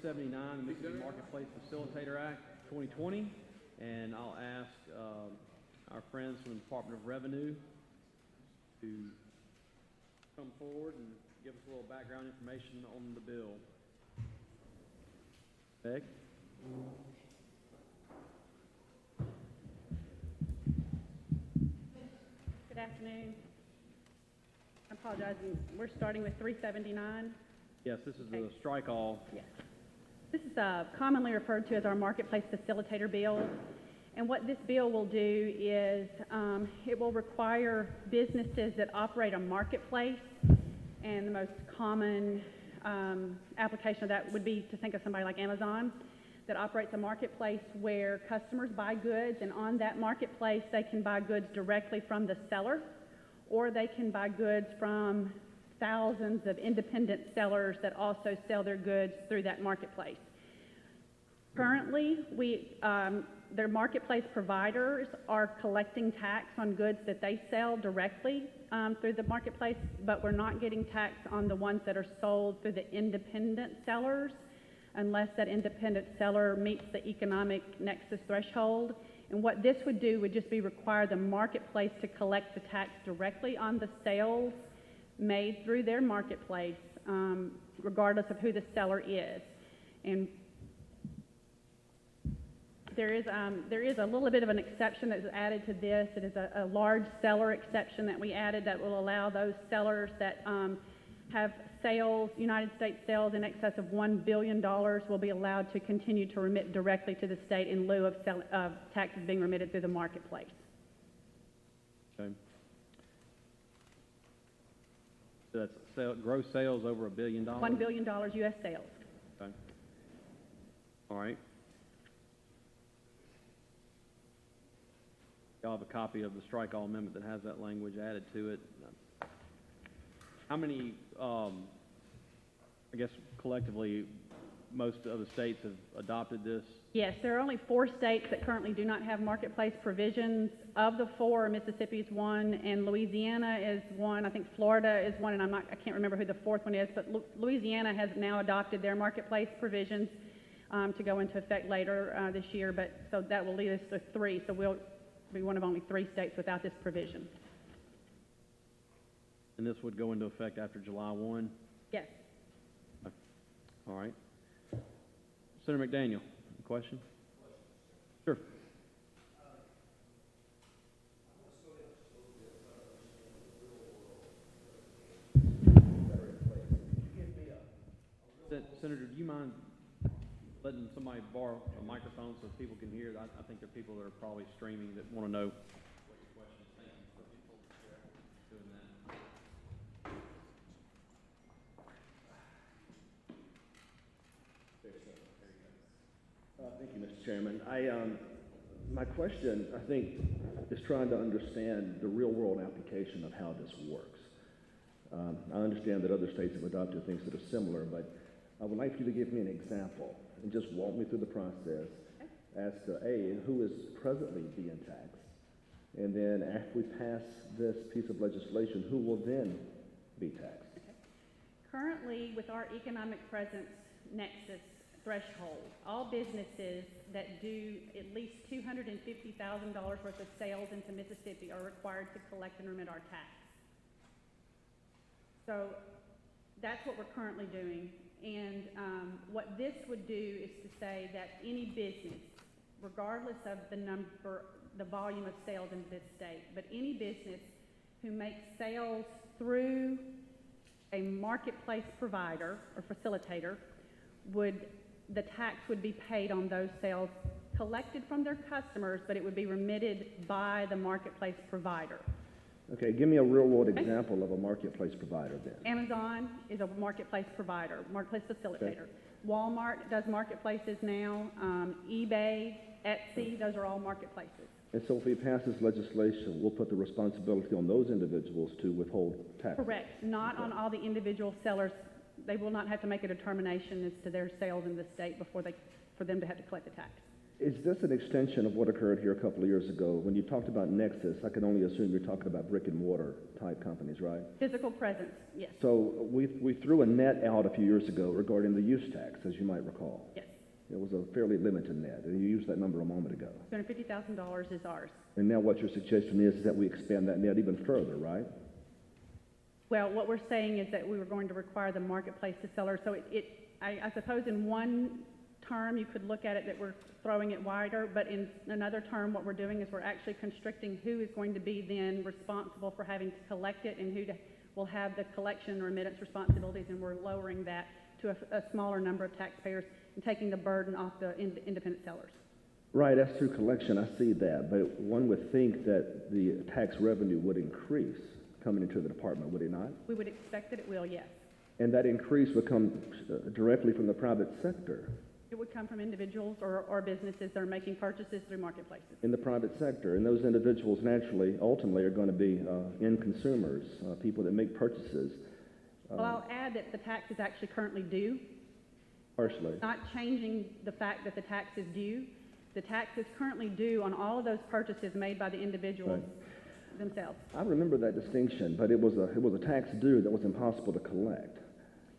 379, the Mississippi Marketplace Facilitator Act 2020, and I'll ask our friends from the Department of Revenue to come forward and give us a little background information on the bill. Peg? Good afternoon. I apologize. We're starting with 379. Yes, this is Okay. the strike all. Yes. This is commonly referred to as our Marketplace Facilitator Bill. And what this bill will do is it will require businesses that operate a marketplace, and the most common application of that would be to think of somebody like Amazon, that operates a marketplace where customers buy goods, and on that marketplace they can buy goods directly from the seller, or they can buy goods from thousands of independent sellers that also sell their goods through that marketplace. Currently, their marketplace providers are collecting tax on goods that they sell directly through the marketplace, but we're not getting tax on the ones that are sold through the independent sellers unless that independent seller meets the economic nexus threshold. And what this would do would just be require the marketplace to collect the tax directly on the sales made through their marketplace, regardless of who the seller is. And there is a little bit of an exception that is added to this. It is a large seller exception that we added that will allow those sellers that have sales, United States sales in excess of $1 billion will be allowed to continue to remit directly to the state in lieu of taxes being remitted through the marketplace. Okay. So that's gross sales over $1 billion? $1 billion U.S. sales. Okay. All right. Y'all have a copy of the strike all amendment that has that language added to it. How many, I guess collectively, most of the states have adopted this? Yes, there are only 4 states that currently do not have marketplace provisions. Of the 4, Mississippi is one, and Louisiana is one. I think Florida is one, and I can't remember who the 4th one is, but Louisiana has now adopted their marketplace provisions to go into effect later this year. But so that will lead us to 3. So we'll be one of only 3 states without this provision. And this would go into effect after July 1? Yes. Okay. All right. Senator McDaniel, a question? Sure. Senator, do you mind letting somebody borrow a microphone so people can hear? I think there are people that are probably streaming that want to know what your question is. Thank you for people doing that. Thank you, Mr. Chairman. My question, I think, is trying to understand the real-world application of how this works. I understand that other states have adopted things that are similar, but I would like for you to give me an example and just walk me through the process as to, A, who is presently being taxed, and then after we pass this piece of legislation, who will then be taxed? Okay. Currently, with our economic presence nexus threshold, all businesses that do at least $250,000 worth of sales into Mississippi are required to collect and remit our tax. So that's what we're currently doing. And what this would do is to say that any business, regardless of the volume of sales in this state, but any business who makes sales through a marketplace provider or facilitator, the tax would be paid on those sales collected from their customers, but it would be remitted by the marketplace provider. Okay, give me a real-world example of a marketplace provider then. Amazon is a marketplace provider, marketplace facilitator. Okay. Walmart does marketplaces now. eBay, Etsy, those are all marketplaces. And so if we pass this legislation, we'll put the responsibility on those individuals to withhold taxes? Correct. Not on all the individual sellers. They will not have to make a determination as to their sales in the state for them to have to collect the tax. Is this an extension of what occurred here a couple of years ago? When you talked about Nexus, I can only assume you're talking about brick and mortar type companies, right? Physical presence, yes, So we threw a net out a few years ago regarding the use tax, as you might recall. yes. It was a fairly limited net, and you used that number a moment ago. $250,000 is ours. And now what your suggestion is that we expand that net even further, right? Well, what we're saying is that we were going to require the marketplace to sell, so I suppose in one term, you could look at it that we're throwing it wider, but in another term, what we're doing is we're actually constricting who is going to be then responsible for having to collect it and will have the collection and remittance responsibilities, and we're lowering that to a smaller number of taxpayers and taking the burden off the independent sellers. Right, as through collection, I see that, but one would think that the tax revenue would increase coming into the department, would it not? We would expect that it will, yes. And that increase would come directly from the private sector. It would come from individuals or businesses that are making purchases through marketplaces. In the private sector, and those individuals naturally, ultimately, are going to be end consumers, people that make purchases. Well, I'll add that the tax is actually currently due. Partially. Not changing the fact that the tax is due. The tax is currently due on all of those purchases made by the individuals themselves. I remember that distinction, but it was a tax due that was impossible to collect.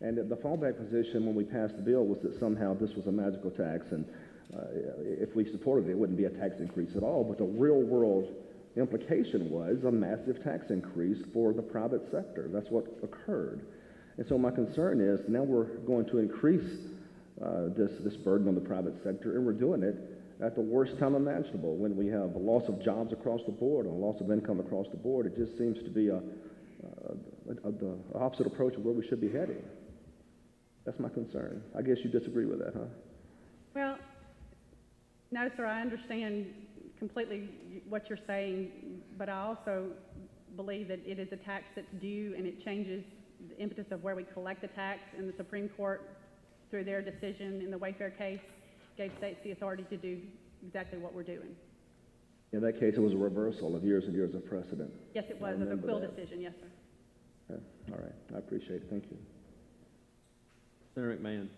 And the fallback position when we passed the bill was that somehow this was a magical tax, and if we supported it, it wouldn't be a tax increase at all. But the real world implication was a massive tax increase for the private sector. That's what occurred. And so my concern is now we're going to increase this burden on the private sector, and we're doing it at the worst time imaginable when we have a loss of jobs across the board, a loss of income across the board. It just seems to be the opposite approach of where we should be heading. That's my concern. I guess you disagree with that, huh? Well, no, sir, I understand completely what you're saying, but I also believe that it is a tax that's due, and it changes the impetus of where we collect the tax, and the Supreme Court, through their decision in the Wayfair case, gave states the authority to do exactly what we're doing. In that case, it was a reversal of years and years of precedent. Yes, it was, of a quill decision, yes, sir. Okay. All right. I appreciate it. Thank you. Senator McMahon.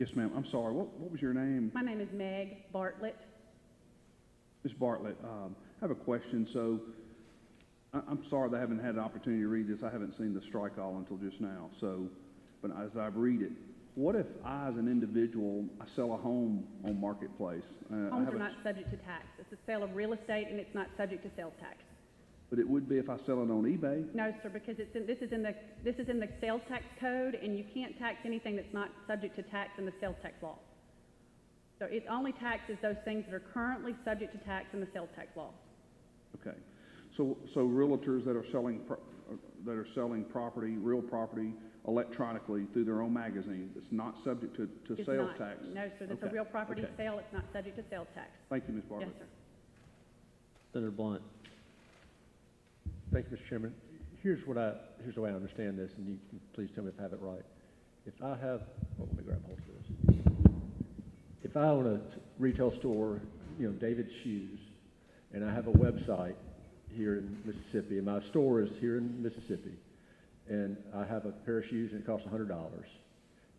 Yes, ma'am. I'm sorry. What was your name? My name is Meg Bartlett. Ms. Bartlett, I have a question. So I'm sorry that I haven't had an opportunity to read this. I haven't seen the strike all until just now. So, but as I read it, what if I, as an individual, I sell a home on Marketplace? Homes are not subject to tax. It's a sale of real estate, and it's not subject to sales tax. But it would be if I sell it on eBay? No, sir, because this is in the sales tax code, and you can't tax anything that's not subject to tax in the sales tax law. So it only taxes those things that are currently subject to tax in the sales tax law. Okay. So realtors that are selling property, real property, electronically through their own magazine, it's not subject to It's sales not. tax? No, sir, that's a Okay. real property Okay. sale. It's not subject to sales tax. Thank you, Ms. Bartlett. Yes, sir. Senator Blunt. Thank you, Mr. Chairman. Here's the way I understand this, and you can please tell me if I have it right. If I have, let me grab hold of this. If I own a retail store, David's Shoes, and I have a website here in Mississippi, and my store is here in Mississippi, and I have a pair of shoes and it costs $100,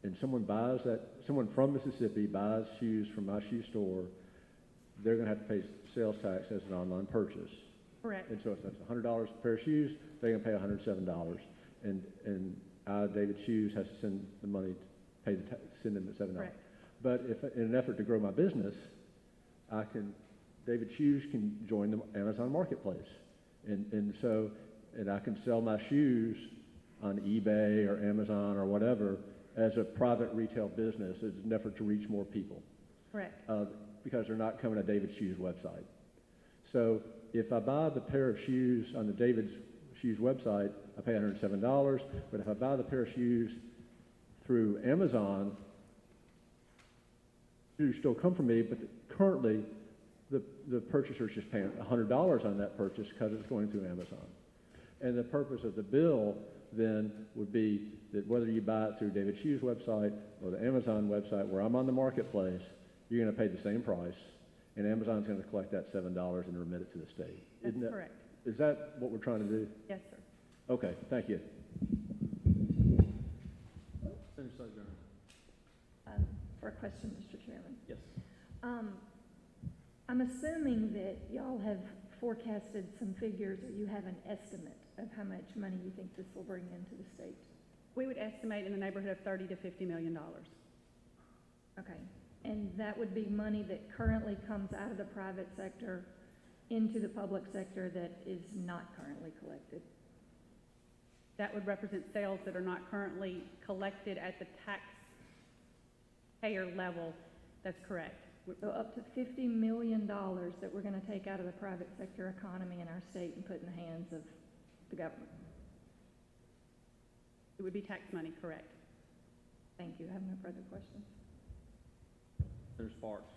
and someone from Mississippi buys shoes from my shoe store, they're going to have to pay sales tax as an online purchase. Correct. And so if that's $100 a pair of shoes, they're going to pay $107. And I, David Shoes, has to send the money, send them the $7. Correct. But if, in an effort to grow my business, David Shoes can join the Amazon Marketplace. And I can sell my shoes on eBay or Amazon or whatever as a private retail business as an effort to reach more people. Correct. Because they're not coming to David Shoes website. So if I buy the pair of shoes on the David Shoes website, I pay $107. But if I buy the pair of shoes through Amazon, shoes still come from me, but currently the purchaser's just paying $100 on that purchase because it's going through Amazon. And the purpose of the bill then would be that whether you buy it through David Shoes website or the Amazon website where I'm on the marketplace, you're going to pay the same price, and Amazon's going to collect that $7 and remit it to the state. That's correct. Is that what we're trying to do? Yes, sir. Okay, thank you. Senator Sojourner. for a question, Mr. Chairman. Yes. I'm assuming that y'all have forecasted some figures, or you have an estimate of how much money you think this will bring into the state. We would estimate in the neighborhood of $30 to $50 million. Okay, and that would be money that currently comes out of the private sector into the public sector that is not currently collected. That would represent sales that are not currently collected at the taxpayer level. That's correct. So up to $50 million that we're going to take out of the private sector economy in our state and put in the hands of the government. It would be tax money, correct. Thank you. I have no further questions. Senator Sparks.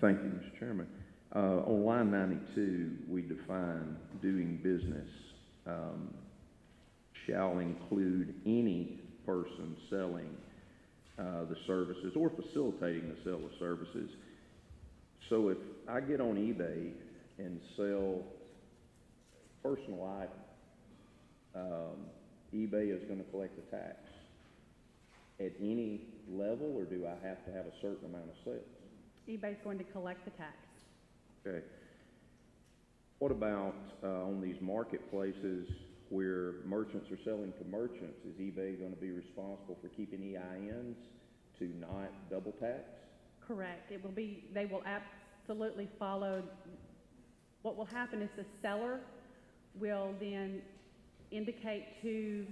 Thank you, Mr. Chairman. On line 92, we define doing business shall include any person selling the services or facilitating the sale of services. So if I get on eBay and sell personal items, eBay is going to collect the tax at any level, or do I have to have a certain amount of sales? eBay's going to collect the tax. Okay. What about on these marketplaces where merchants are selling to merchants? Is eBay going to be responsible for keeping EINs to not double tax? Correct. It will be, they will absolutely follow. What will happen is the seller will then indicate to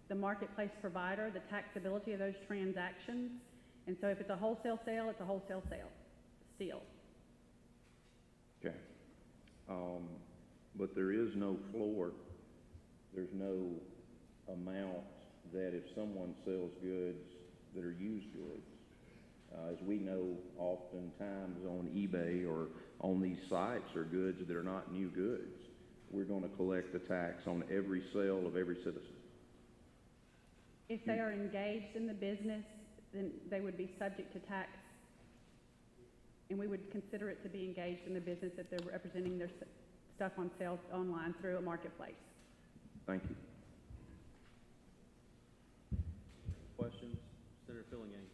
the marketplace provider the taxability of those transactions. And so if it's a wholesale sale, it's a wholesale sale, still. Okay. But there is no floor. There's no amount that if someone sells goods that are used goods, as we know, oftentimes on eBay or on these sites are goods that are not new goods. We're going to collect the tax on every sale of every citizen. If they are engaged in the business, then they would be subject to tax. And we would consider it to be engaged in the business if they're representing their stuff on sale online through a marketplace. Thank you. Questions? Senator Fillingham.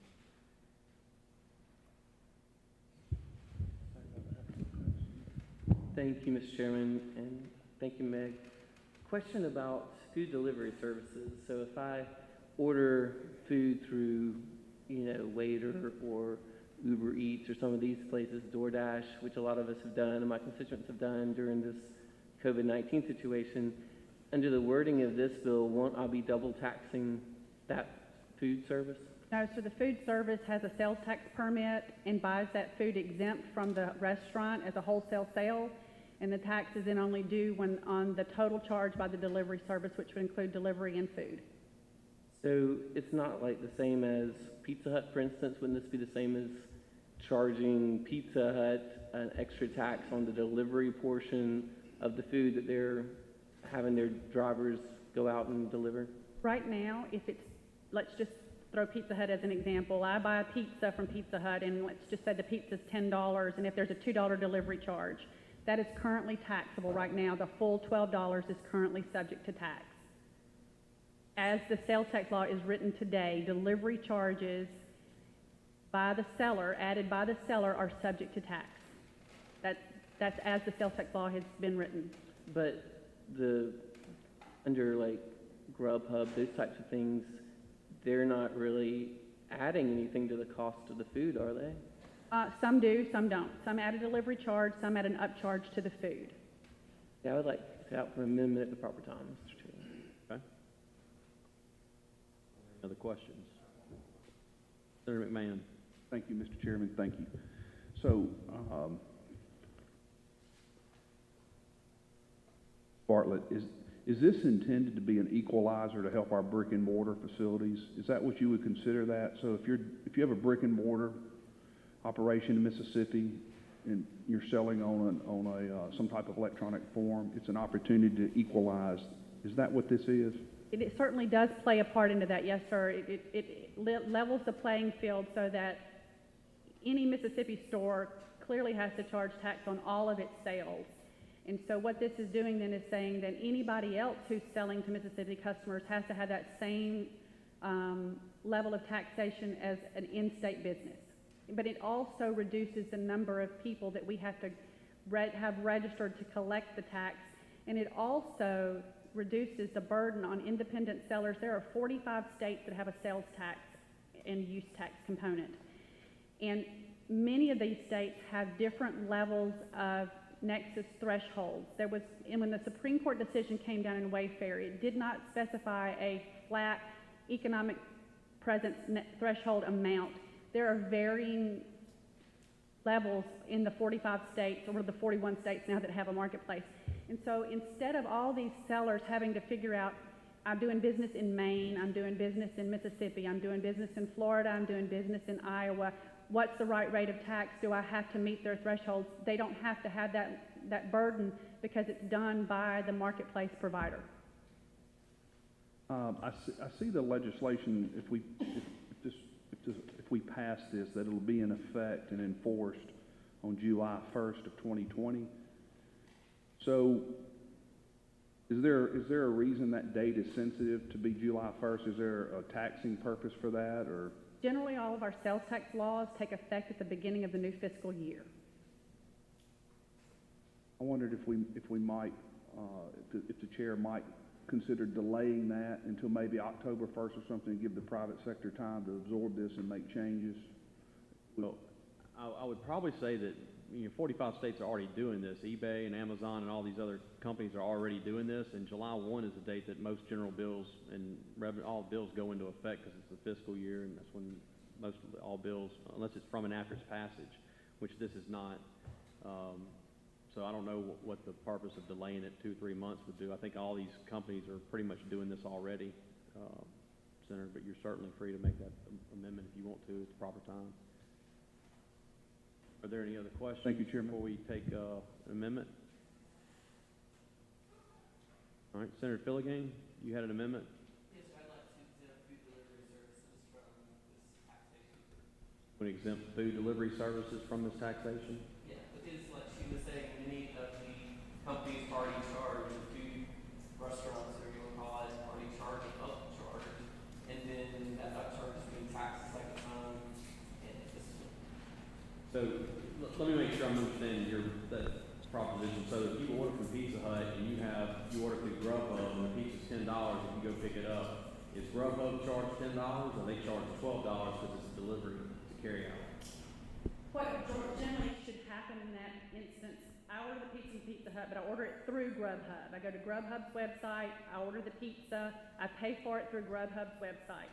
Thank you, Mr. Chairman, and thank you, Meg. Question about food delivery services. So if I order food through, Waiter or Uber Eats or some of these places, DoorDash, which a lot of us have done and my constituents have done during this COVID-19 situation, under the wording of this bill, won't I be double taxing that food service? No, so the food service has a sales tax permit and buys that food exempt from the restaurant as a wholesale sale, and the tax is then only due when on the total charge by the delivery service, which would include delivery and food. So it's not like the same as Pizza Hut, for instance. Wouldn't this be the same as charging Pizza Hut an extra tax on the delivery portion of the food that they're having their drivers go out and deliver? Right now, if it's, let's just throw Pizza Hut as an example. I buy a pizza from Pizza Hut, and let's just say the pizza's $10, and if there's a $2 delivery charge, that is currently taxable right now. The full $12 is currently subject to tax. As the sales tax law is written today, delivery charges by the seller, added by the seller, are subject to tax. That's as the sales tax law has been written. But under like Grubhub, those types of things, they're not really adding anything to the cost of the food, are they? Some do, some don't. Some add a delivery charge, some add an upcharge to the food. Yeah, I would like to set out for amendment at the proper time, Mr. Chairman. Okay. Any other questions? Senator McMahon. Thank you, Mr. Chairman. Thank you. So, Bartlett, is this intended to be an equalizer to help our brick and mortar facilities? Is that what you would consider that? So if you have a brick and mortar operation in Mississippi and you're selling on some type of electronic form, it's an opportunity to equalize. Is that what this is? It certainly does play a part into that, yes, sir. It levels the playing field so that any Mississippi store clearly has to charge tax on all of its sales. And so what this is doing then is saying that anybody else who's selling to Mississippi customers has to have that same level of taxation as an in-state business. But it also reduces the number of people that we have to have registered to collect the tax, and it also reduces the burden on independent sellers. There are 45 states that have a sales tax and use tax component, and many of these states have different levels of nexus thresholds. And when the Supreme Court decision came down in Wayfair, it did not specify a flat economic presence threshold amount. There are varying levels in the 45 states, or the 41 states now that have a marketplace. And so instead of all these sellers having to figure out, I'm doing business in Maine, I'm doing business in Mississippi, I'm doing business in Florida, I'm doing business in Iowa, what's the right rate of tax? Do I have to meet their thresholds? They don't have to have that burden because it's done by the marketplace provider. I see the legislation, if we pass this, that it'll be in effect and enforced on July 1st of 2020. So is there a reason that date is sensitive to be July 1st? Is there a taxing purpose for that, or? Generally, all of our sales tax laws take effect at the beginning of the new fiscal year. I wondered if we might, if the chair might consider delaying that until maybe October 1st or something, to give the private sector time to absorb this and make changes. Well, I would probably say that 45 states are already doing this. eBay and Amazon and all these other companies are already doing this, and July 1 is the date that most general bills and all bills go into effect, because it's the fiscal year, and that's when all bills, unless it's from and after its passage, which this is not. So I don't know what the purpose of delaying it 2-3 months would do. I think all these companies are pretty much doing this already, Senator, but you're certainly free to make that amendment if you want to at the proper time. Are there any other questions? Thank you, Chairman. Before we take an amendment? All right, Senator Filligan, you had an amendment? Yes, I'd like to exempt food delivery services from this taxation. Want to exempt food delivery services from this taxation? Yeah, because like she was saying, many of the companies already charge, the food restaurants, or you want to call it, already charge an upcharge, and then that upcharge is being taxed a second time, and this is. So let me make sure I'm understanding that proposition. So if you order from Pizza Hut and you order through Grubhub and the pizza's $10, if you go pick it up, is Grubhub charged $10 or they charge $12 because it's a delivery to carry out? What generally should happen in that instance, I order the pizza from Pizza Hut, but I order it through Grubhub. I go to Grubhub's website, I order the pizza, I pay for it through Grubhub's website.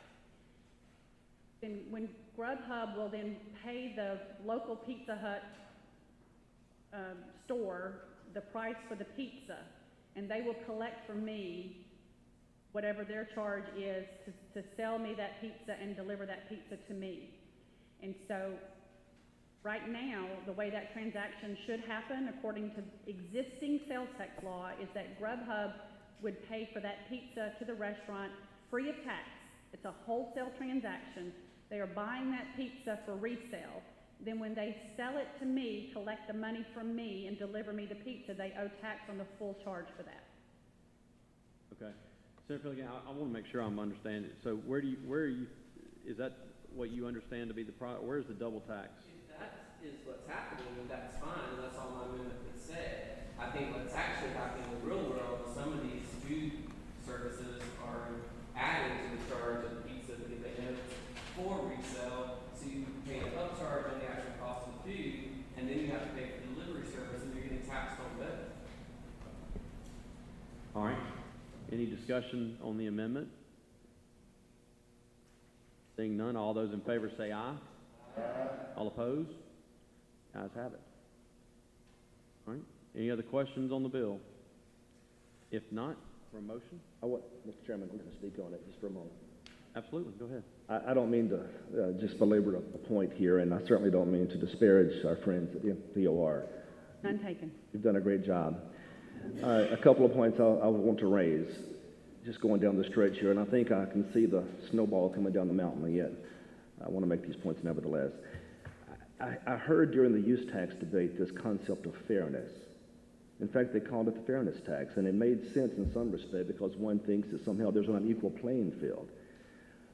Then when Grubhub will then pay the local Pizza Hut store the price for the pizza, and they will collect from me whatever their charge is to sell me that pizza and deliver that pizza to me. And so right now, the way that transaction should happen, according to existing sales tax law, is that Grubhub would pay for that pizza to the restaurant free of tax. It's a wholesale transaction. They are buying that pizza for resale. Then when they sell it to me, collect the money from me and deliver me the pizza, they owe tax on the full charge for that. Okay. Senator Filligan, I want to make sure I'm understanding. So is that what you understand to be where's the double tax? If that is what's happening, then that's fine, and that's all my amendment would say. I think what's actually happening in the real world is some of these food services are adding to the charge of the pizza because they know it's for resale, so you pay an upcharge on the actual cost of the food, and then you have to pay for the delivery service, and you're getting taxed on both. All right. Any discussion on the amendment? Seeing none, all those in favor say aye. Aye. All opposed? Ayes have it. All right. Any other questions on the bill? If not, for a motion? Mr. Chairman, I'm going to speak on it just for a moment. Absolutely. Go ahead. I don't mean to just belabor a point here, and I certainly don't mean to disparage our friends at the DOR. None taken. You've done a great job. A couple of points I want to raise, just going down the stretch here, and I think I can see the snowball coming down the mountain, and yet I want to make these points nevertheless. I heard during the use tax debate this concept of fairness. In fact, they called it the fairness tax, and it made sense in some respect because one thinks that somehow there's an unequal playing field.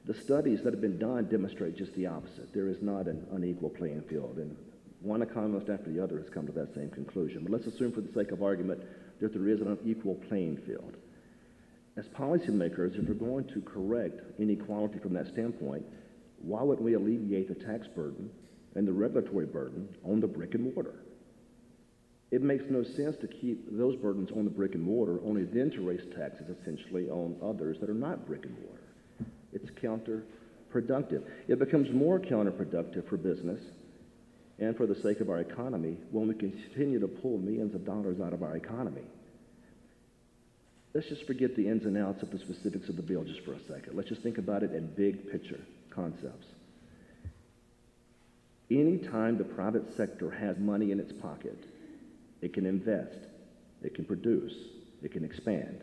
The studies that have been done demonstrate just the opposite. There is not an unequal playing field, and one economist after the other has come to that same conclusion. But let's assume for the sake of argument that there is an unequal playing field. As policymakers, if we're going to correct inequality from that standpoint, why wouldn't we alleviate the tax burden and the regulatory burden on the brick and mortar? It makes no sense to keep those burdens on the brick and mortar, only then to raise taxes essentially on others that are not brick and mortar. It's counterproductive. It becomes more counterproductive for business and for the sake of our economy when we continue to pull millions of dollars out of our economy. Let's just forget the ins and outs of the specifics of the bill just for a second. Let's just think about it in big picture concepts. Anytime the private sector has money in its pocket, it can invest, it can produce, it can expand.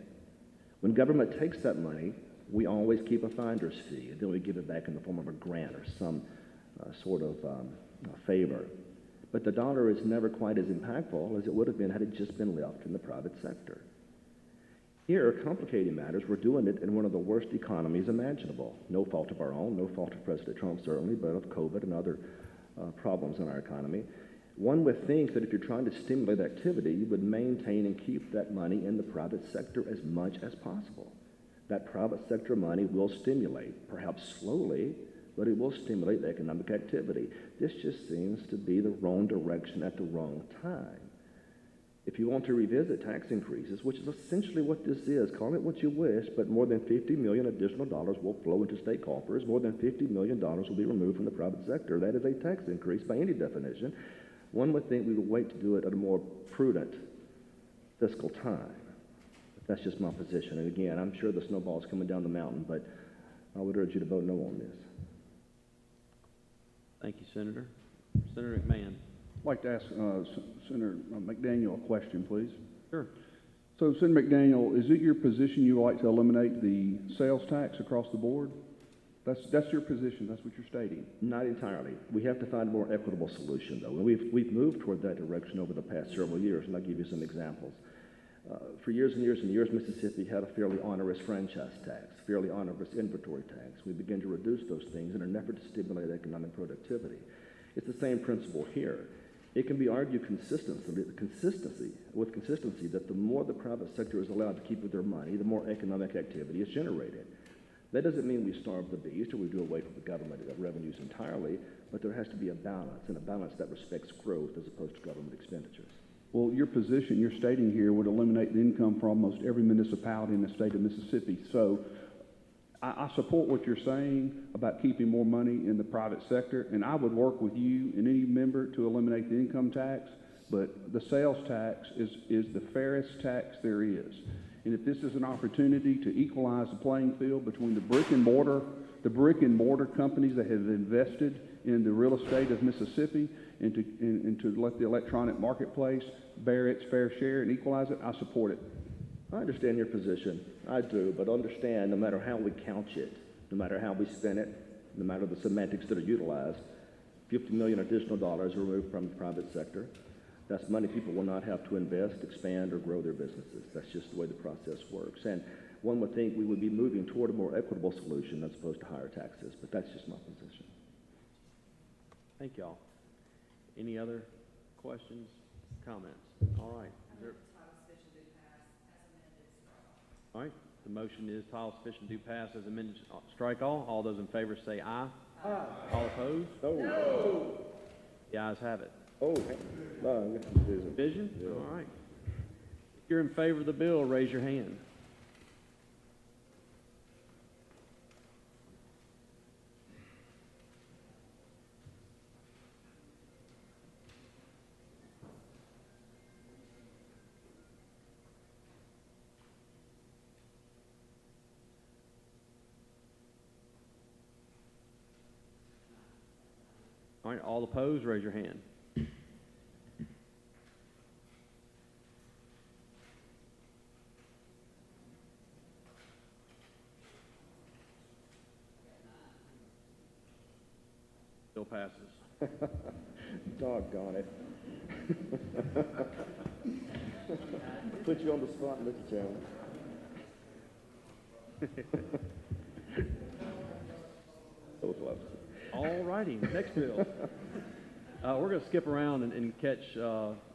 When government takes that money, we always keep a finder's fee, and then we give it back in the form of a grant or some sort of favor. But the dollar is never quite as impactful as it would have been had it just been left in the private sector. Here, complicating matters, we're doing it in one of the worst economies imaginable. No fault of our own, no fault of President Trump certainly, but of COVID and other problems in our economy. One would think that if you're trying to stimulate activity, you would maintain and keep that money in the private sector as much as possible. That private sector money will stimulate, perhaps slowly, but it will stimulate economic activity. This just seems to be the wrong direction at the wrong time. If you want to revisit tax increases, which is essentially what this is, call it what you wish, but more than $50 million additional dollars will flow into state coffers. More than $50 million will be removed from the private sector. That is a tax increase by any definition. One would think we would wait to do it at a more prudent fiscal time. That's just my position. And again, I'm sure the snowball's coming down the mountain, but I would urge you to vote no on this. Thank you, Senator. Senator McMahon. I'd like to ask Senator McDaniel a question, please. Sure. So, Senator McDaniel, is it your position you would like to eliminate the sales tax across the board? That's your position. That's what you're stating. Not entirely. We have to find a more equitable solution, though. And we've moved toward that direction over the past several years, and I'll give you some examples. For years and years and years, Mississippi had a fairly onerous franchise tax, fairly onerous inventory tax. We began to reduce those things in an effort to stimulate economic productivity. It's the same principle here. It can be argued consistency that the more the private sector is allowed to keep with their money, the more economic activity is generated. That doesn't mean we starve the beast or we do away from the government revenues entirely, but there has to be a balance, and a balance that respects growth as opposed to government expenditures. Well, your position, you're stating here, would eliminate the income for almost every municipality in the state of Mississippi. So I support what you're saying about keeping more money in the private sector, and I would work with you and any member to eliminate the income tax, but the sales tax is the fairest tax there is. And if this is an opportunity to equalize the playing field between the brick and mortar companies that have invested in the real estate of Mississippi and to let the electronic marketplace bear its fair share and equalize it, I support it. I understand your position. I do, but understand no matter how we couch it, no matter how we spin it, no matter the semantics that are utilized, $50 million additional dollars removed from the private sector. That's money people will not have to invest, expand, or grow their businesses. That's just the way the process works. And one would think we would be moving toward a more equitable solution as opposed to higher taxes, but that's just my position. Thank y'all. Any other questions, comments? All right. All right. The motion is tile sufficient do pass as amended. Strike all. All those in favor say aye. Aye. All opposed? No. The ayes have it. Oh, no, I guess it's division. Division? Yeah. All right. If you're in favor of the bill, raise your hand. All right, all opposed, raise your hand. Bill passes. Doggone it. Put you on the spot, Mr. Chairman. All righty, next bill. We're gonna skip around and catch,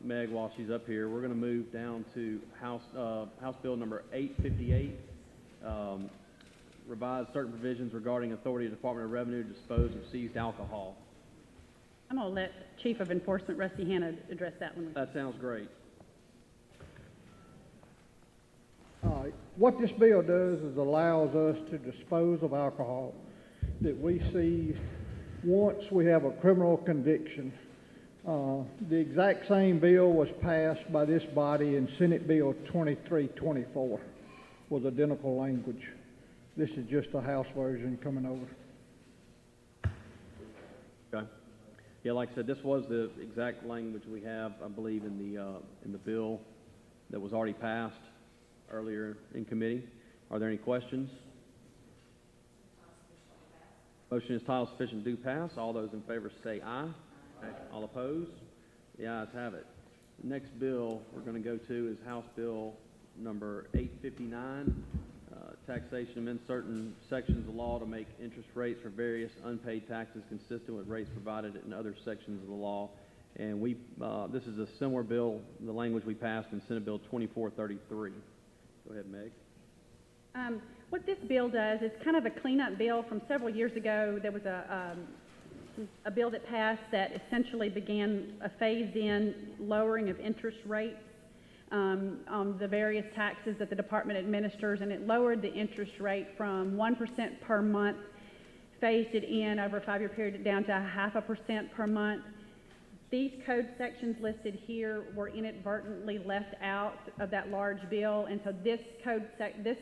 Meg while she's up here. We're gonna move down to House Bill number 858, revise certain provisions regarding authority of the Department of Revenue to dispose of seized alcohol. I'm gonna let Chief of Enforcement Rusty Hanna address that one. That sounds great. What this bill does is allows us to dispose of alcohol that we seize once we have a criminal conviction. The exact same bill was passed by this body in Senate Bill 2324 with identical language. This is just a House version coming over. Okay. Yeah, like I said, this was the exact language we have, I believe, in the bill that was already passed earlier in committee. Are there any questions? Motion is title sufficient to pass. All those in favor say aye. All opposed? The ayes have it. The next bill we're going to go to is House Bill number 859, taxation amend certain sections of law to make interest rates for various unpaid taxes consistent with rates provided in other sections of the law. And this is a similar bill, the language we passed in Senate Bill 2433. Go ahead, Meg. What this bill does is kind of a cleanup bill from several years ago. There was a bill that passed that essentially began a phased-in lowering of interest rates on the various taxes that the department administers, and it lowered the interest rate from 1% per month, phased it in over a 5-year period down to 0.5% per month. These code sections listed here were inadvertently left out of that large bill, and so this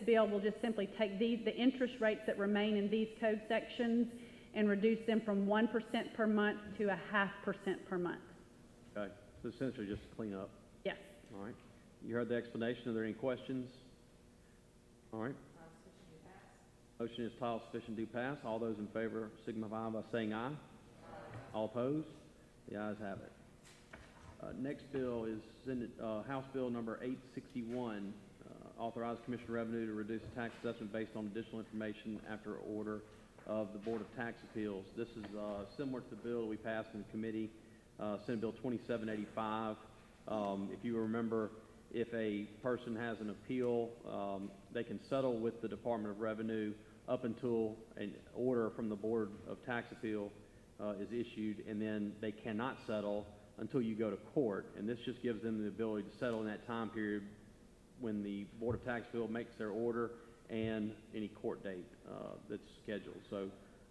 bill will just simply take the interest rates that remain in these code sections and reduce them from 1% per month to 0.5% per month. Okay, so essentially just clean up. Yes. All right. You heard the explanation. Are there any questions? All right. Motion is title sufficient to pass. All those in favor signify by saying aye. All opposed? The ayes have it. Next bill is House Bill number 861, authorize Commissioner of Revenue to reduce the tax assessment based on additional information after order of the Board of Tax Appeals. This is similar to the bill we passed in committee, Senate Bill 2785. If you remember, if a person has an appeal, they can settle with the Department of Revenue up until an order from the Board of Tax Appeal is issued, and then they cannot settle until you go to court. And this just gives them the ability to settle in that time period when the Board of Tax Appeal makes their order and any court date that's scheduled. So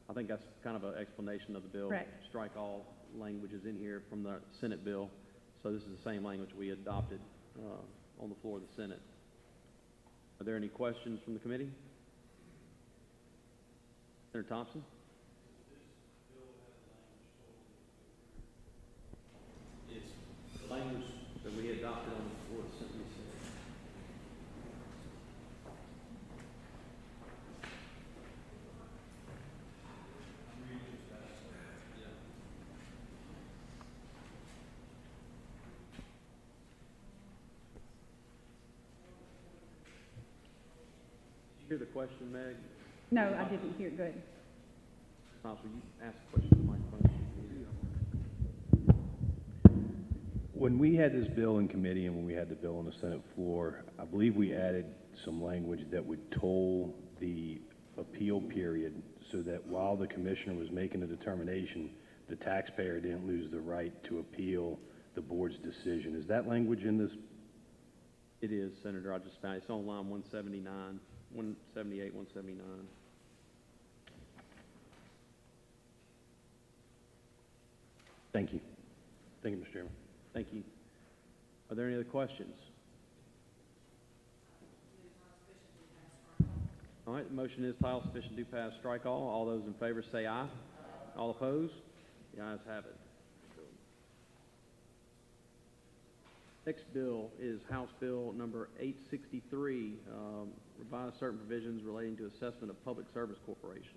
I think that's kind of an explanation of the bill. Correct. Strike all languages in here from the Senate bill. So this is the same language we adopted on the floor of the Senate. Are there any questions from the committee? Senator Thompson? It's the language that we adopted on the floor of the Senate. Hear the question, Meg? No, I didn't hear it. Good. Thompson, you ask a question to the microphone. When we had this bill in committee and when we had the bill on the Senate floor, I believe we added some language that would toll the appeal period so that while the commissioner was making a determination, the taxpayer didn't lose the right to appeal the board's decision. Is that language in this? It is, Senator. I just found it. It's on line 179, 178, 179. Thank you. Thank you, Mr. Chairman. Thank you. Are there any other questions? All right, the motion is title sufficient to pass, strike all. All those in favor say aye. All opposed? The ayes have it. Next bill is House Bill number 863, revise certain provisions relating to assessment of public service corporations.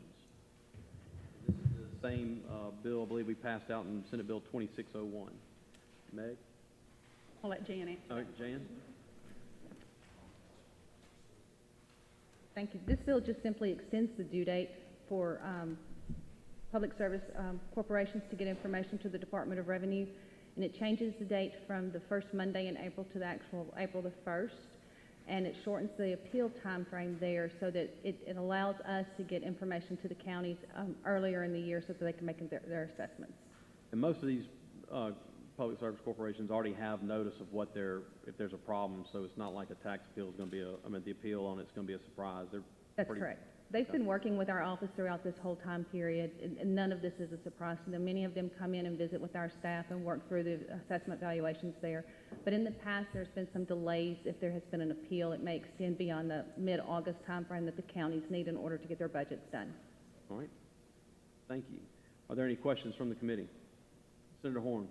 This is the same bill I believe we passed out in Senate Bill 2601. Meg? I'll let Jan answer. All right, Jan? Thank you. This bill just simply extends the due date for public service corporations to get information to the Department of Revenue, and it changes the date from the first Monday in April to the actual April the 1st, and it shortens the appeal time frame there so that it allows us to get information to the counties earlier in the year so that they can make their assessments. And most of these public service corporations already have notice of what if there's a problem, so it's not like a tax appeal is going to be the appeal on it's going to be a surprise. That's correct. They've been working with our office throughout this whole time period, and none of this is a surprise to them. Many of them come in and visit with our staff and work through the assessment valuations there. But in the past, there's been some delays. If there has been an appeal, it may extend beyond the mid-August timeframe that the counties need in order to get their budgets done. All right. Thank you. Are there any questions from the committee? Senator Horn.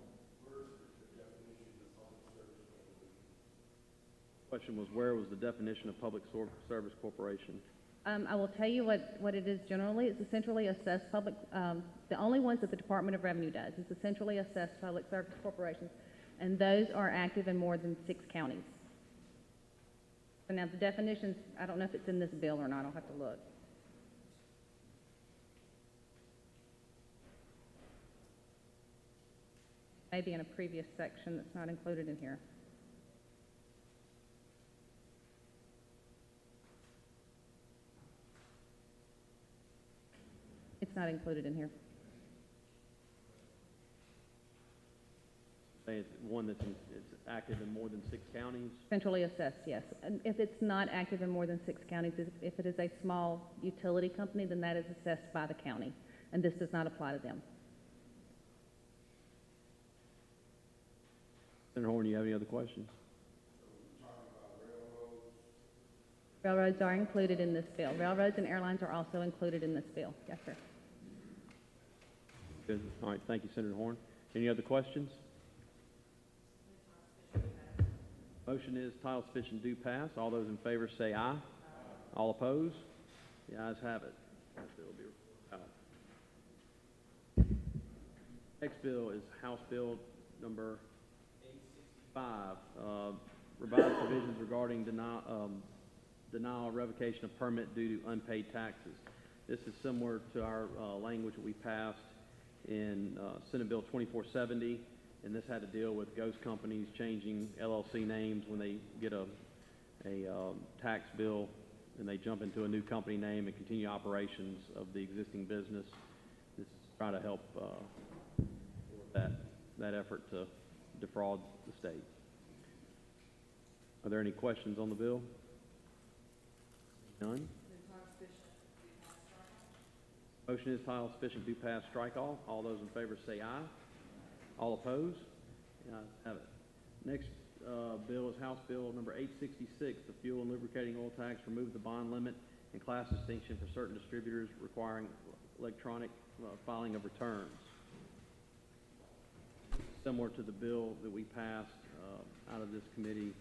Question was, where was the definition of public service corporation? I will tell you what it is generally. It's essentially assessed public, the only ones that the Department of Revenue does is essentially assessed public service corporations, and those are active in more than 6 counties. So now the definitions, I don't know if it's in this bill or not. I'll have to look. Maybe in a previous section that's not included in here. It's not included in here. Say it's one it's active in more than 6 counties? Centrally assessed, yes. And if it's not active in more than 6 counties, if it is a small utility company, then that is assessed by the county, and this does not apply to them. Senator Horn, do you have any other questions? Railroads are included in this bill. Railroads and airlines are also included in this bill. Yes, sir. Good. All right. Thank you, Senator Horn. Any other questions? Motion is title sufficient do pass. All those in favor say aye. All opposed? The ayes have it. That bill will be out. Next bill is House Bill number 865, revised provisions regarding denial or revocation of permit due to unpaid taxes. This is similar to our language that we passed in Senate Bill 2470, and this had to deal with ghost companies changing LLC names when they get a tax bill and they jump into a new company name and continue operations of the existing business. This is to try to help that effort to defraud the state. Are there any questions on the bill? None? Motion is title sufficient do pass, strike all. All those in favor say aye. All opposed? The ayes have it. Next bill is House Bill number 866, the fuel and lubricating oil tax, remove the bond limit and class distinction for certain distributors requiring electronic filing of returns. Similar to the bill that we passed out of this committee,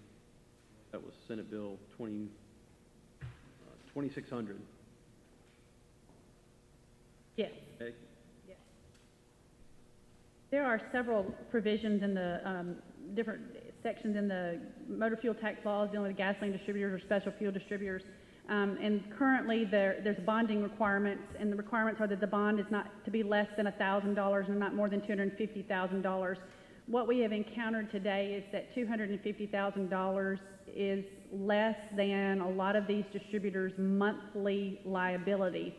that was Senate Bill 2600. Yes. Okay. Yes. There are several provisions in the different sections in the motor fuel tax laws dealing with gasoline distributors or special fuel distributors. And currently there's bonding requirements, and the requirements are that the bond is not to be less than $1,000 and not more than $250,000. What we have encountered today is that $250,000 is less than a lot of these distributors' monthly liability.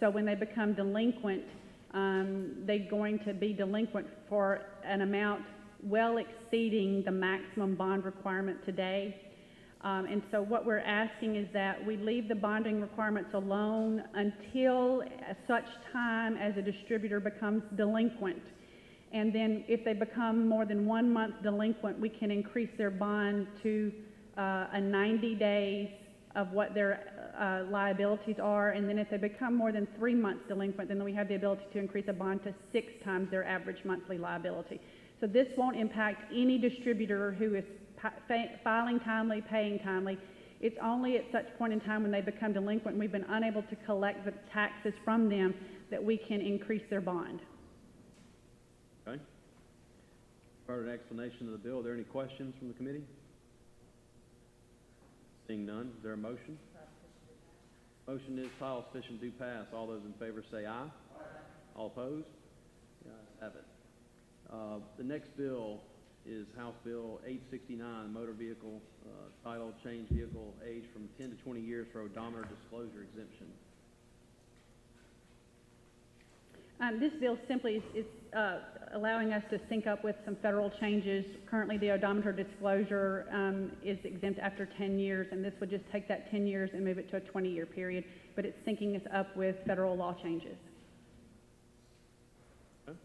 So when they become delinquent, they're going to be delinquent for an amount well exceeding the maximum bond requirement today. And so what we're asking is that we leave the bonding requirements alone until such time as a distributor becomes delinquent. And then if they become more than 1 month delinquent, we can increase their bond to 90 days of what their liabilities are. And then if they become more than 3 months delinquent, then we have the ability to increase a bond to 6 times their average monthly liability. So this won't impact any distributor who is filing timely, paying timely. It's only at such point in time when they become delinquent and we've been unable to collect the taxes from them that we can increase their bond. Okay. Heard an explanation of the bill. Are there any questions from the committee? Seeing none, is there a motion? Motion is title sufficient do pass. All those in favor say aye. All opposed? The ayes have it. The next bill is House Bill 869, motor vehicle, title change vehicle age from 10 to 20 years for odometer disclosure exemption. This bill simply is allowing us to sync up with some federal changes. Currently, the odometer disclosure is exempt after 10 years, and this would just take that 10 years and move it to a 20-year period, but it's syncing us up with federal law changes. Okay.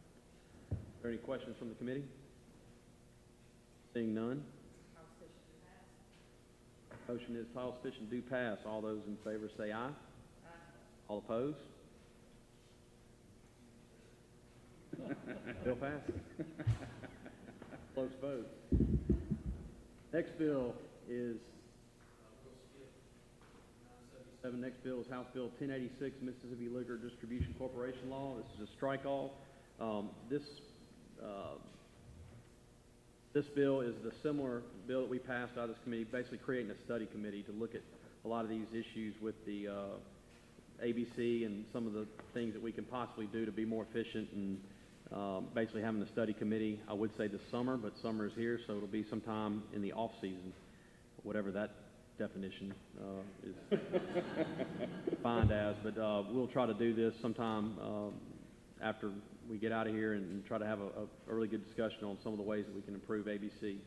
Are there any questions from the committee? Seeing none. Motion is title sufficient do pass. All those in favor say aye. All opposed? Bill passes. Close vote. Next bill is next bill is House Bill 1086, Mississippi Liquor Distribution Corporation Law. This is a strike-all. This bill is the similar bill that we passed out of this committee, basically creating a study committee to look at a lot of these issues with the ABC and some of the things that we can possibly do to be more efficient, and basically having a study committee, I would say this summer, but summer is here, so it'll be sometime in the off-season, whatever that definition is defined as. But we'll try to do this sometime after we get out of here and try to have a really good discussion on some of the ways that we can improve ABC.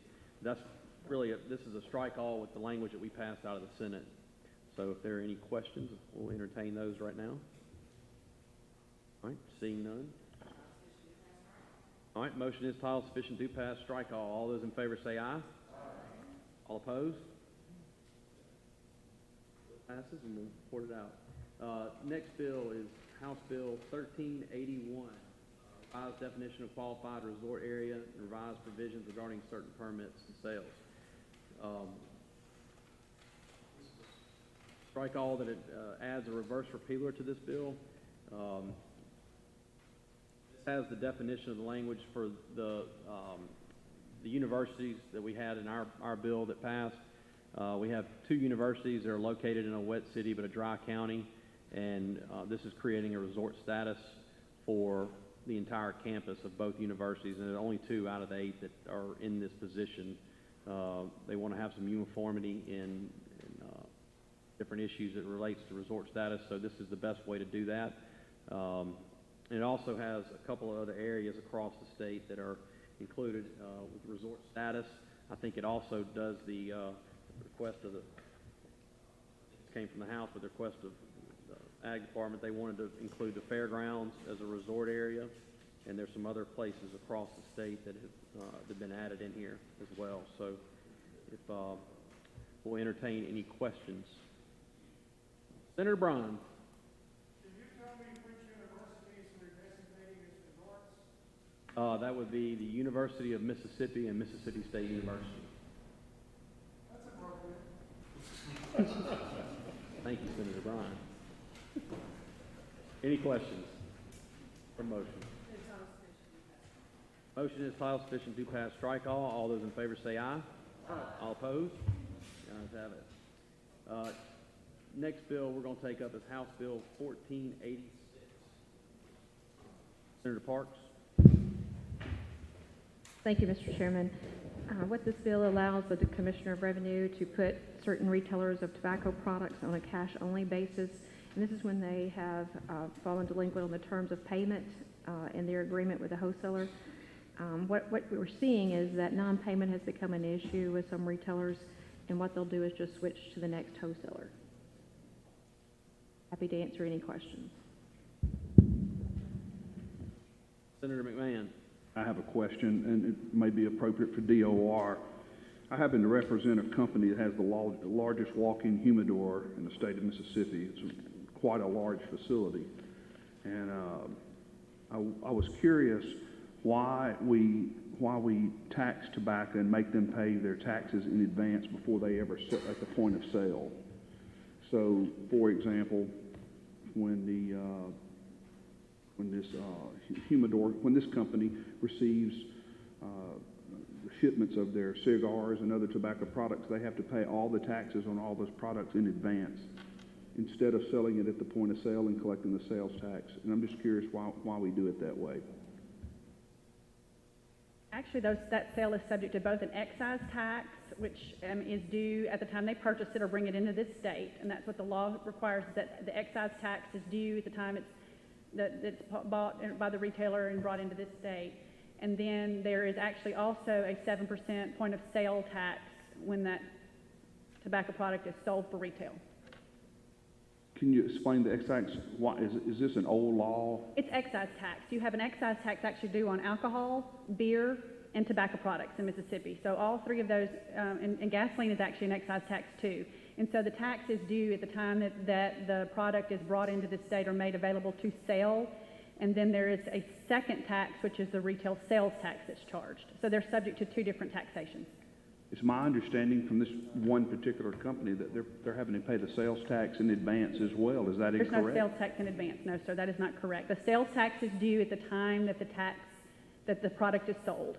That's really, this is a strike-all with the language that we passed out of the Senate. So if there are any questions, we'll entertain those right now. All right, seeing none. All right, motion is title sufficient do pass, strike all. All those in favor say aye. Aye. All opposed? Passes, and we'll report it out. Next bill is House Bill 1381, revised definition of qualified resort area and revised provisions regarding certain permits and sales. Strike all that it adds a reverse repealer to this bill. Has the definition of the language for the universities that we had in our bill that passed. We have two universities that are located in a wet city but a dry county, and this is creating a resort status for the entire campus of both universities, and there are only 2 out of the 8 that are in this position. They want to have some uniformity in different issues that relates to resort status, so this is the best way to do that. It also has a couple of other areas across the state that are included with resort status. I think it also does the request of this came from the House with the request of the Ag Department. They wanted to include the fairgrounds as a resort area, and there's some other places across the state that have been added in here as well. So if we'll entertain any questions. Senator Bryan. That would be the University of Mississippi and Mississippi State University. That's appropriate. Thank you, Senator Bryan. Any questions for motion? Motion is title sufficient to pass, strike all. All those in favor say aye. Aye. All opposed? The ayes have it. Next bill we're going to take up is House Bill 1486. Senator Parks. Thank you, Mr. Chairman. What this bill allows the Commissioner of Revenue to put certain retailers of tobacco products on a cash-only basis, and this is when they have fallen delinquent on the terms of payment in their agreement with the wholesaler. What we're seeing is that non-payment has become an issue with some retailers, and what they'll do is just switch to the next wholesaler. Happy to answer any questions. Senator McMahon. I have a question, and it may be appropriate for DOR. I happen to represent a company that has the largest walk-in humidor in the state of Mississippi. It's quite a large facility. And I was curious why we tax tobacco and make them pay their taxes in advance before they ever sit at the point of sale. So, for example, when this company receives shipments of their cigars and other tobacco products, they have to pay all the taxes on all those products in advance instead of selling it at the point of sale and collecting the sales tax. And I'm just curious why we do it that way. Actually, that sale is subject to both an excise tax, which is due at the time they purchase it or bring it into this state, and that's what the law requires, that the excise tax is due at the time it's bought by the retailer and brought into this state. And then there is actually also a 7% point of sale tax when that tobacco product is sold for retail. Can you explain the excise? Why, is this an old law? It's excise tax. You have an excise tax actually due on alcohol, beer, and tobacco products in Mississippi. So all three of those, and gasoline is actually an excise tax too. And so the tax is due at the time that the product is brought into the state or made available to sale. And then there is a second tax, which is the retail sales tax that's charged. So they're subject to two different taxations. It's my understanding from this one particular company that they're having to pay the sales tax in advance as well. Is that incorrect? There's no sales tax in advance. No, sir, that is not correct. The sales tax is due at the time that the product is sold.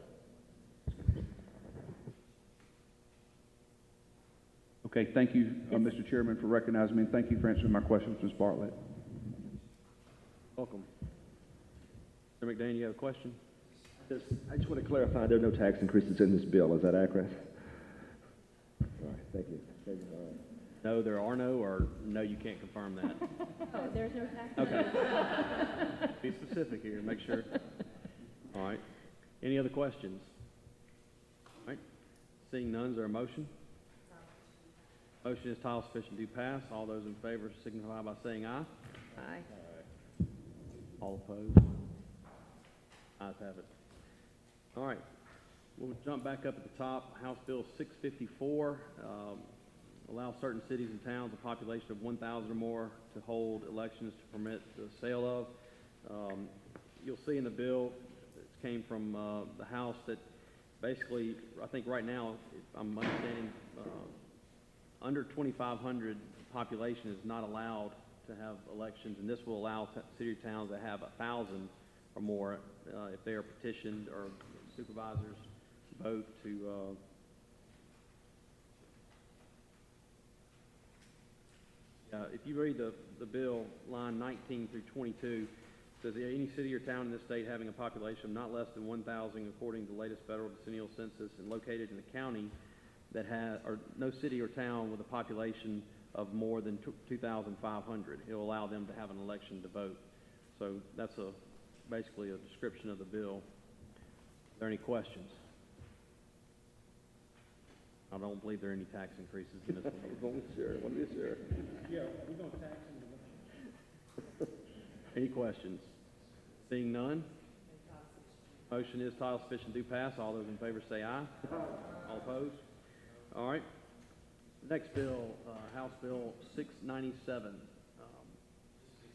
Okay, thank you, Mr. Chairman, for recognizing me, and thank you for answering my questions, Ms. Bartlett. Welcome. Mr. McDaniel, you have a question? I just want to clarify, there are no tax increases in this bill, is that accurate? All right, thank you. Thank you. All right. No, there are no, or no, you can't confirm that? Oh, there's no tax? Okay. Be specific here, make sure. All right. Any other questions? All right. Seeing none, is there a motion? Motion is title sufficient to pass. All those in favor signify by saying aye. Aye. All opposed? Ayes have it. All right. We'll jump back up at the top. House Bill 654 allows certain cities and towns a population of 1,000 or more to hold elections to permit the sale of. You'll see in the bill that came from the House that basically, I think right now, if I'm understanding, under 2,500 population is not allowed to have elections, and this will allow city or towns that have 1,000 or more, if they are petitioned or supervisors vote to if you read the bill, line 19 through 22, says any city or town in this state having a population of not less than 1,000 according to the latest federal decennial census and located in the county that has, or no city or town with a population of more than 2,500. It will allow them to have an election to vote. So that's basically a description of the bill. Are there any questions? I don't believe there are any tax increases in this one. Want to be sure. Yeah, we're going to tax them. Any questions? Seeing none? Motion is title sufficient to pass. All those in favor say aye. All opposed? All right. Next bill, House Bill 697.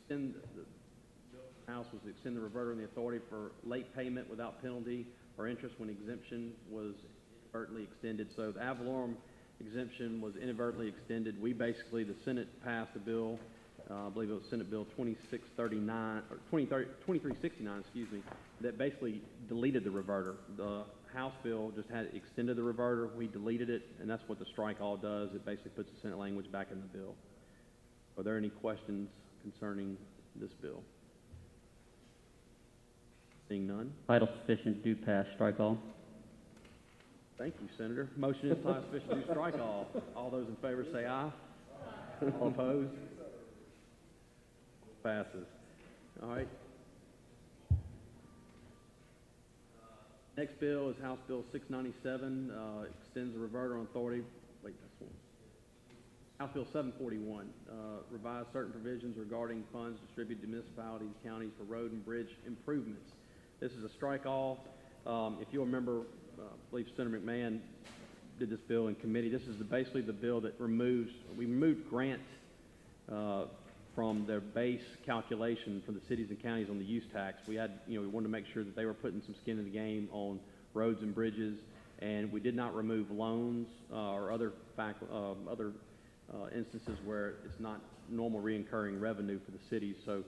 The House was to extend the reverter and the authority for late payment without penalty or interest when exemption was inadvertently extended. So the ad valorem exemption was inadvertently extended. The Senate passed a bill, I believe it was Senate Bill 2639, or 2369, excuse me, that basically deleted the reverter. The House bill just had extended the reverter. We deleted it, and that's what the strike all does. It basically puts the Senate language back in the bill. Are there any questions concerning this bill? Seeing none? Title sufficient, do pass, strike all. Thank you, Senator. Motion is title sufficient to strike all. All those in favor say aye. All opposed? Passes. All right. Next bill is House Bill 697, extends the reverter on authority. Wait, that's one. House Bill 741, revise certain provisions regarding funds distributed to municipalities, counties for road and bridge improvements. This is a strike all. If you'll remember, I believe Senator McMahon did this bill in committee. This is basically the bill that we removed grant from their base calculation for the cities and counties on the use tax. We wanted to make sure that they were putting some skin in the game on roads and bridges, and we did not remove loans or other instances where it's not normal reoccurring revenue for the cities. So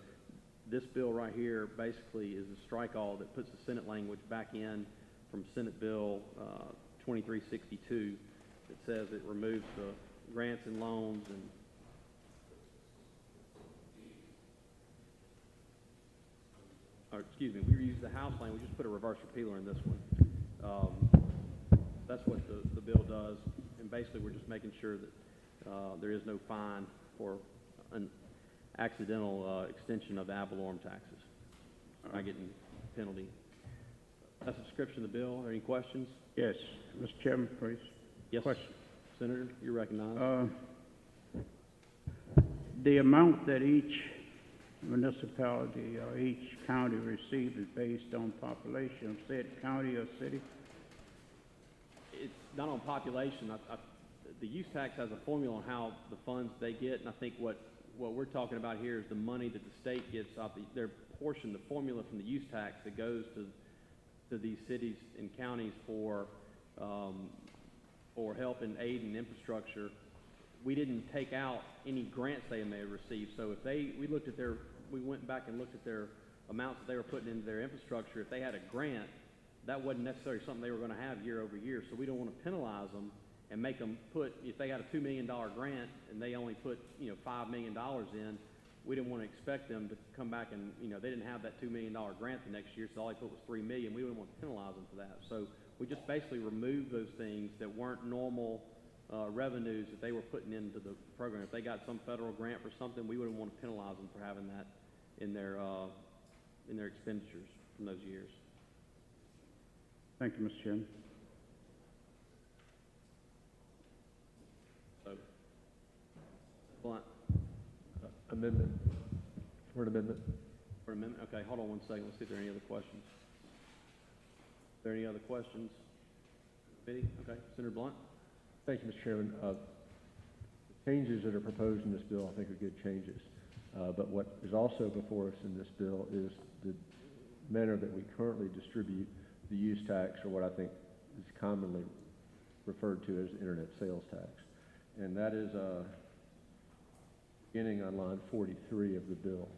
this bill right here basically is a strike all that puts the Senate language back in from Senate Bill 2362 that says it removes the grants and loans and or excuse me, we use the house lane, we just put a reverse repealer in this one. That's what the bill does, and basically, we're just making sure that there is no fine for an accidental extension of the ad valorem taxes. Not getting penalty. That's a description of the bill. Are there any questions? Yes, Mr. Chairman, please. Yes, Question. Senator, you're recognized. The amount that each municipality or each county receives is based on population of said county or city? It's not on population. The use tax has a formula on how the funds they get, and I think what we're talking about here is the money that the state gets off their portion, the formula from the use tax that goes to these cities and counties for help and aid and infrastructure. We didn't take out any grants they may have received. So if we went back and looked at their amounts that they were putting into their infrastructure. If they had a grant, that wasn't necessarily something they were going to have year over year. So we don't want to penalize them and make them put, if they got a $2 million grant and they only put, $5 million in, we didn't want to expect them to come back and, they didn't have that $2 million grant the next year, so all they put was $3 million. We wouldn't want to penalize them for that. So we just basically removed those things that weren't normal revenues that they were putting into the program. If they got some federal grant for something, we wouldn't want to penalize them for having that in their expenditures from those years. Thank you, Mr. Chairman. So, Blunt, Amendment. For an amendment. for an amendment? Okay, hold on one second. Let's see if there are any other questions. Are there any other questions? Committee? Okay, Senator Blunt? Thank you, Mr. Chairman. The changes that are proposed in this bill, I think, are good changes. But what is also before us in this bill is the manner that we currently distribute the use tax, or what I think is commonly referred to as internet sales tax. And that is beginning on line 43 of the bill.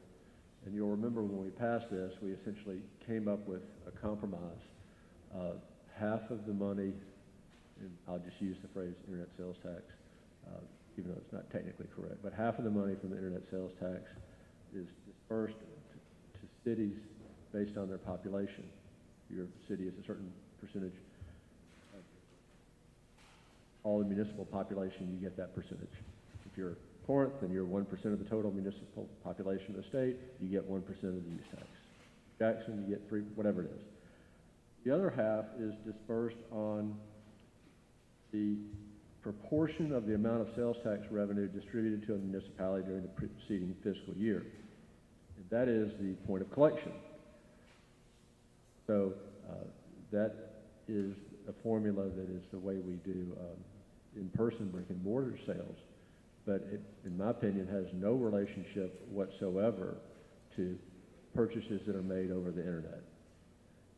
And you'll remember when we passed this, we essentially came up with a compromise. Half of the money, and I'll just use the phrase internet sales tax, even though it's not technically correct, but half of the money from the internet sales tax is dispersed to cities based on their population. Your city is a certain percentage of all the municipal population, you get that percentage. If you're Corinth, then you're 1% of the total municipal population of the state, you get 1% of the use tax. Jackson, you get 3, whatever it is. The other half is dispersed on the proportion of the amount of sales tax revenue distributed to a municipality during the preceding fiscal year. And that is the point of collection. So that is a formula that is the way we do in-person brick and mortar sales, but it, in my opinion, has no relationship whatsoever to purchases that are made over the internet.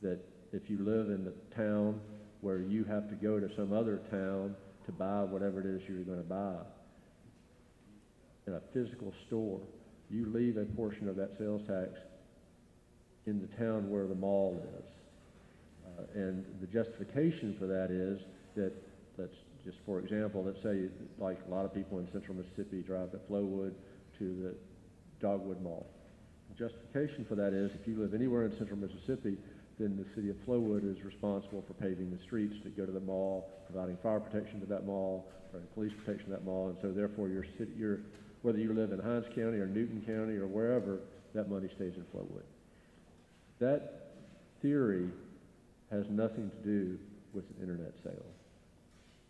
That if you live in the town where you have to go to some other town to buy whatever it is you're going to buy, in a physical store, you leave a portion of that sales tax in the town where the mall is. And the justification for that is that, let's just for example, let's say like a lot of people in central Mississippi drive to Flowood to the Dogwood Mall. The justification for that is if you live anywhere in central Mississippi, then the city of Flowood is responsible for paving the streets that go to the mall, providing fire protection to that mall, providing police protection to that mall, and so therefore your city, whether you live in Hinds County or Newton County or wherever, that money stays in Flowood. That theory has nothing to do with an internet sale.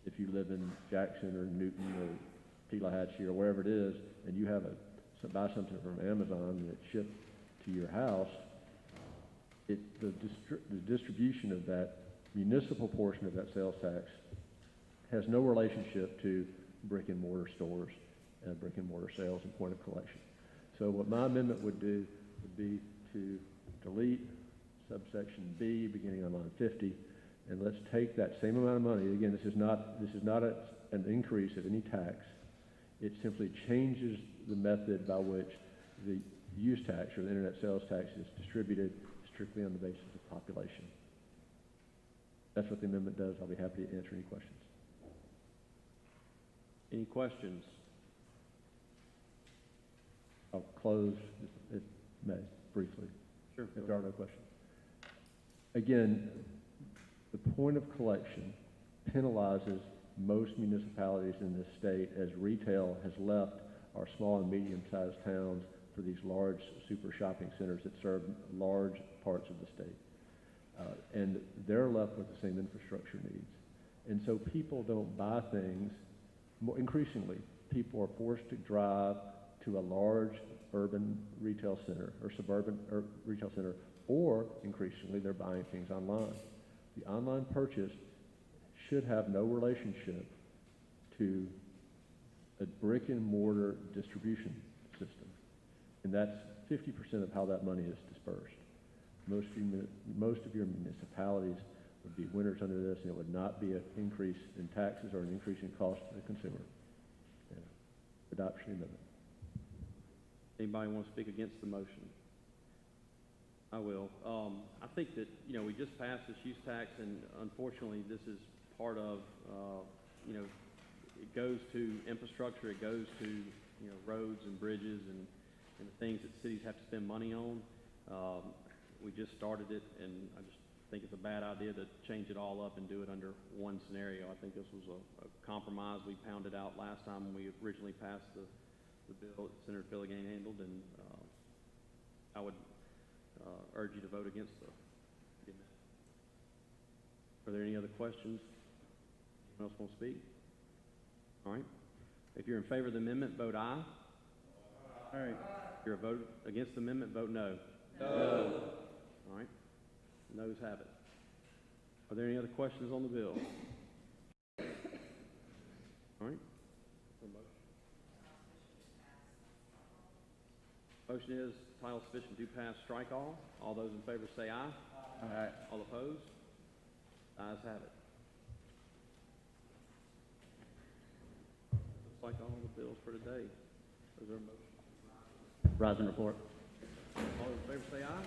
If you live in Jackson or Newton or Pelahatchie or wherever it is, and you have buy something from Amazon and it's shipped to your house, the distribution of that municipal portion of that sales tax has no relationship to brick and mortar stores and brick and mortar sales and point of collection. So what my amendment would do would be to delete subsection B beginning on line 50, and let's take that same amount of money. Again, this is not an increase of any tax. It simply changes the method by which the use tax or the internet sales tax is distributed strictly on the basis of population. That's what the amendment does. I'll be happy to answer any questions. Any questions? I'll close, if may, briefly. Sure. if there are no questions. Again, the point of collection penalizes most municipalities in this state as retail has left our small and medium-sized towns for these large super shopping centers that serve large parts of the state. And they're left with the same infrastructure needs. And so people don't buy things, increasingly, people are forced to drive to a large urban retail center or suburban retail center, or increasingly they're buying things online. The online purchase should have no relationship to a brick and mortar distribution system. And that's 50% of how that money is dispersed. Most of your municipalities would be winners under this, and it would not be an increase in taxes or an increase in cost to the consumer. Yeah. Adoption amendment. Anybody want to speak against the motion? I will. I think that, you know, we just passed this use tax, and unfortunately, this is part of, you know, it goes to infrastructure, it goes to, you know, roads and bridges and the things that cities have to spend money on. We just started it, and I just think it's a bad idea to change it all up and do it under one scenario. I think this was a compromise we pounded out last time when we originally passed the bill that Senator Filligan handled, and I would urge you to vote against the amendment. Are there any other questions? Anyone else want to speak? All right. If you're in favor of the amendment, vote aye. Aye. If you're against the amendment, vote no. No. All right. Noes have it. Are there any other questions on the bill? All right. Motion is title sufficient to pass, strike all. All those in favor say aye. Aye. All opposed? Ayes have it. Looks like all the bills for today. Is there a motion? Rise and report. All those in favor say aye.